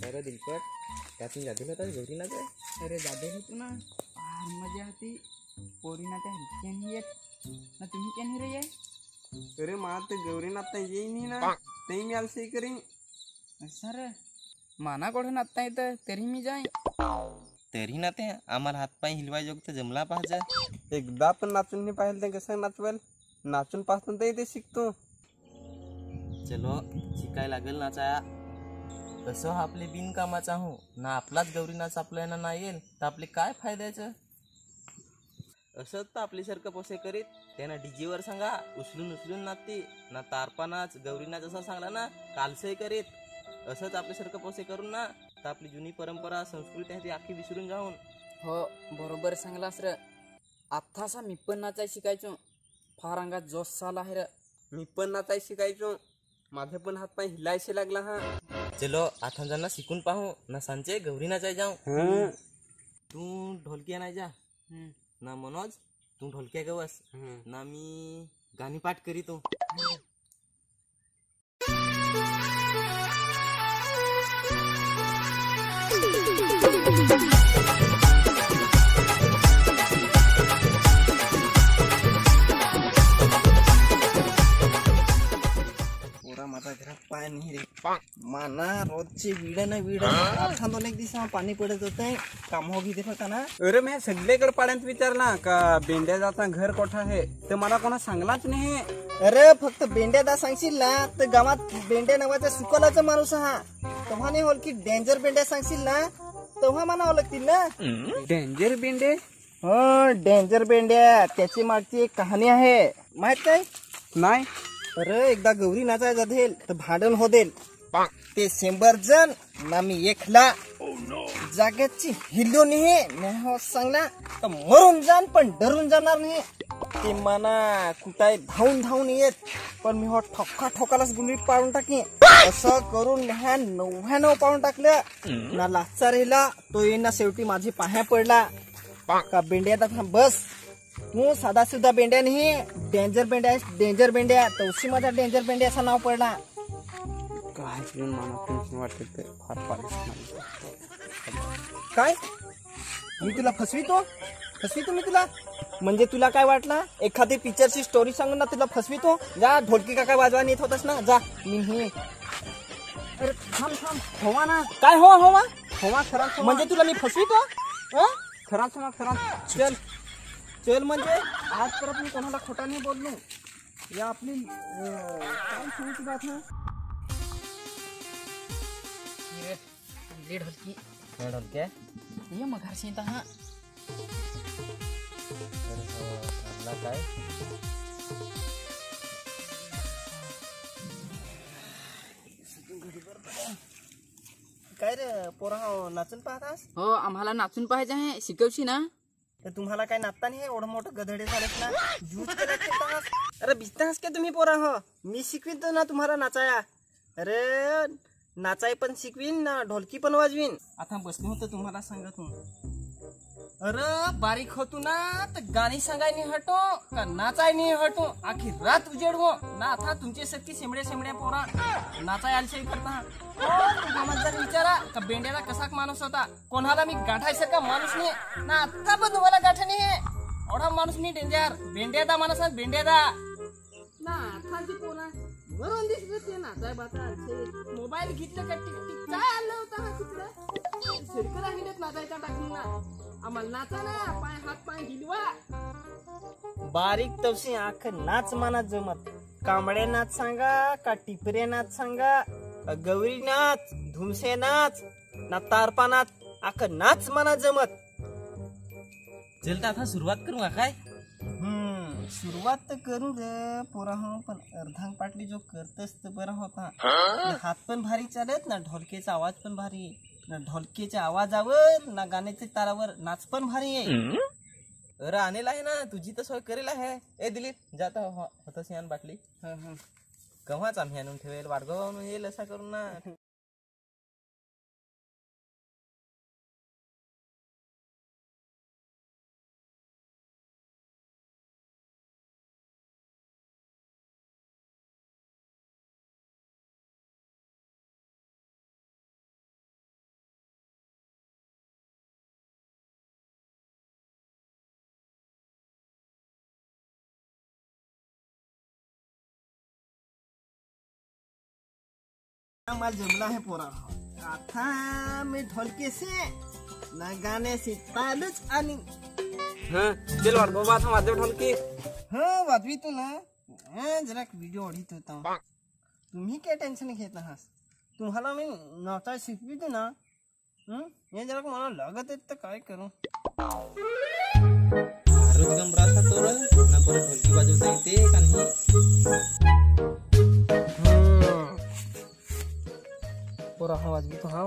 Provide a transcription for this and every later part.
अरे दिलपट त्यातून जातील होता गौरी ना काय. अरे जादे होतो ना फार मजा होती. पोरीना त्या रिक्षाने येत ना तुम्ही क्या रे ये. अरे मला तर गौरी ना आता येईन ना ते मी आलसे करीन. सर माना कोठून आता येतं तरी मी जाईन. तरी ना ते आम्हाला हातपाय हिलवाय जोग तर जमला पाहिजे. एकदा पण नाचून नाही पाहिलं ते कसं नाचवेल. नाचून पासून तर ते शिकतो. चलो शिकाय लागेल नाचाया. तसं हा आपले बिनकामाचा हो ना आपलाच गौरी नाच आपल्याला ना येईल तर आपले काय फायद्याचं. असंच तर आपल्यासारखं पोसे करीत त्यांना डीजेवर सांगा उचलून उचलून नाचते ना तारपा नाच गौरी नाच असं सांगला ना कालसही करीत. असंच आपल्यासारखं पोसे करून ना तर आपली जुनी परंपरा संस्कृती आहे ती आखी विसरून जाऊन. हो बरोबर सांगलास र. आत्तासा मी पण नाचाय शिकायचो. फार अंगात जोश आला आहे र. मी पण नाचाय शिकायचो. माझे पण हात पाय हिलायचे लागला हा. चलो आता जाना शिकून पाहू ना सांचे गौरी नाचाय जाऊ. तू ढोलकिया नाही जा ना मनोज तू ढोलक्या गवस ना मी गाणी पाठ करीतो. पोरा माझा घरात पाय नाही रे. माना रोजची विड ना विड आता दोन एक दिवस पाणी पडत होते काम हो घेत होता ना. अरे मी सगळीकडे पाड्यात विचारला का बेंड्या जाता घर कोठा आहे तर मला कोणा सांगलाच नाही. अरे फक्त बेंड्या दा सांगशील ना तर गावात बेंड्या नावाचा सुकलाचा माणूस हा तेव्हा नाही ओळखी. डेंजर बेंड्या सांगशील ना तेव्हा मला ओळखतील ना. डेंजर बेंडे. हो डेंजर बेंड्या त्याची मागची एक कहाणी आहे माहित काय. नाही. अरे एकदा गौरी नाचाय जातील तर भांडण होदेल. ते 100 जण ना मी एकला जागेची हिल्लो नाही सांगला तर मरून जाण पण डरून जाणार नाही. ते मना कुठाय धावून धावून येत पण मी हो ठोका ठोकालाच गुंडीत पाडून टाकी. असं करून 99 पाडून टाकलं ना. लाचा राहिला तो येईन शेवटी माझी पाया पडला का बेंड्या बस तू साधा सुद्धा बेंड्या नाही डेंजर बेंड्या. डेंजर बेंड्या तवशी माझा डेंजर बेंड्या असं नाव पडला. काय मला टेन्शन वाटत फार पारिश. काय मी तुला फसवितो मी तुला म्हणजे तुला काय वाटला एखादी पिक्चरची स्टोरी सांगून ना तुला फसवितो. जा ढोलकी का काय वाजवा नेत होतास ना जा. मी अरे थांब थांब होवा ना काय होवा खरा म्हणजे तुला मी फसवितो. खरा चल चल म्हणजे आज परत मी कोणाला खोटा नाही बोललो. या आपली काय सांगायची बात ना. ढोलकी ढोलक्या ये मग घरशी हा काय काय रे पोरा नाचून पाहतास. हो आम्हाला नाचून पाहिजे आहे शिकवशी ना. तर तुम्हाला काय नाचता नाही एवढं मोठं गधडे झालेत ना. अरे भिजतास का तुम्ही पोरा हो. मी शिकवीन तो ना तुम्हाला नाचाया. अरे नाचाय पण शिकवीन ना ढोलकी पण वाजवीन. आता बसलो होतो तुम्हाला सांगत. अरे बारीक होतो ना तर गाणी सांगाय नाही हटो का नाचाय नाही हटो आखी रात उजेडवो ना. आता तुमचे सारखी शेमड्या पोरा नाचाय आलशे करता. गावात जर विचारा का बेंड्याला कसा माणूस होता कोणाला मी गाठायसारखा माणूस नाही ना. आता पण तुम्हाला गाठा नाही एवढा माणूस नाही डेंजर. बेंड्यादा माणूस बेंड्यादा ना. आता पोरा बरोबर दिसत ते नाचाय बाता मोबाईल घेतलं का टिक टिक काय आलं होतं हा तिकडं सरकला हिंडत नाचायचा टाकून ना. आम्हाला नाचा ना पाय हात पाय हिलवा. बारीक तवशी आख नाच मनात जमत. कांबडे नाच सांगा का टिपरे नाच सांगा गौरी नाच धुमसे नाच ना तारपा नाच आख नाच मनात जमत. चल आता सुरुवात करू का काय. सुरुवात तर करू रे पोरा हो पण अर्धांग पाटली जो करतस तर बरा होता. हात पण भारी चालत ना ढोलकेचा आवाज पण भारी ना. ढोलकेच्या आवाजावर ना गाण्याच्या तारावर नाच पण भारी आहे. अरे आणेल आहे ना तुझी तर सोय करेल आहे. ए दिलीप जाता होतस यान बाटली कव्हाच आम्ही आणून ठेवेल वाडगाव आणून येईल असा करून ना. मला जमला है पोरा आता मी ढोलके से ना गाणे से तालच आणि हाँ चल वाट बाबा था वाजव ढोलकी हो वाजवी तू ना जरा व्हिडिओ ओढीत होता तुम्ही काय टेन्शन घेत आहात तुम्हाला मी नाचा शिकवितो ना हे जरा मला लागत आहे तर काय करू रोज गमरा था तोर ना पर ढोलकी बजावता येते का नाही पोरा हा वाजवी तो हा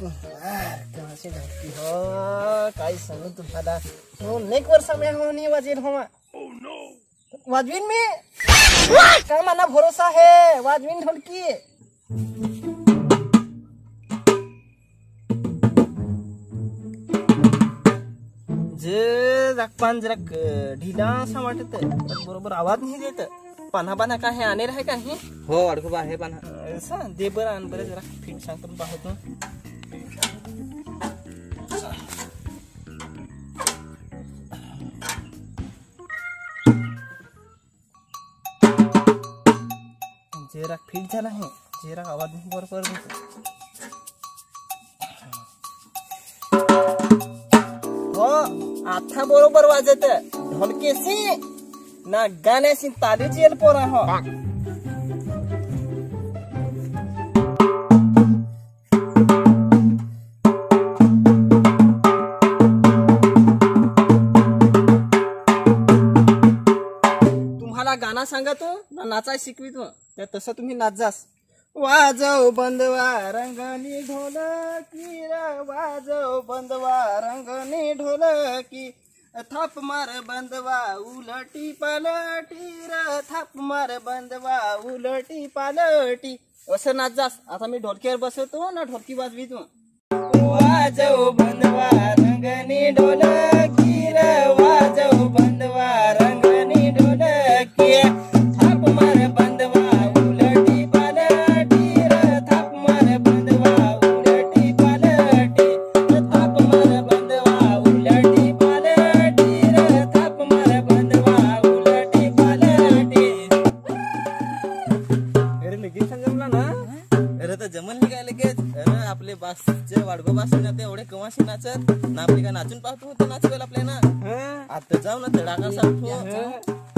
कहासे ढोलकी हो काय सांगू तुम्हाला हो नेक वर्ष में हो नहीं वाजेल हो वाजवीन में काय मना भरोसा है वाजवीन ढोलकी जे पान जरा ढिला असा वाटत बरोबर आवाज नाही देत पाना पाना काय हे आणे आहे का हे हो वाडखोबा आहे पण असं दे बरं आण बरं जरा फिट सांग करून पाहतो जरा फिट झाला आहे जरा आवाज बरोबर हो आता बरोबर वाजत ढोलकेशी ना गाण्याशी तालीच येईल पोरा हो तुम्हाला गाणं सांगतो ना नाचाय शिकवितो त्या तसं तुम्ही नाच जास वाजव बंदवा रंगनी ढोलकी वाजव बंदवा रंगनी ढोलकी थाप मार बंदवा उलटी पालटी थाप मार बंदवा उलटी पालटी असं नाच जास आता मी ढोलकीवर बसवतो ना ढोलकी वाजवितो वाजव बंदवा रंगनी ढोलकी वाजव बंदवा रंगनी ढोलकी थाप मार बंदवा उलटी पालटी थाप मार बंदवा उलटी पालटी थाप मार बंदवा उलटी पालटी थाप मार बंदवा उलटी पालटी अरे लगेच समजला ना अरे तर जमल नाही काय लगेच अरे आपले बासचे वाडगो बास ना ते एवढे कमाशी नाचत ना आपली काय नाचून पाहतो होतो नाचवेल आपल्या ना आता जाऊ ना तडाखा सांगतो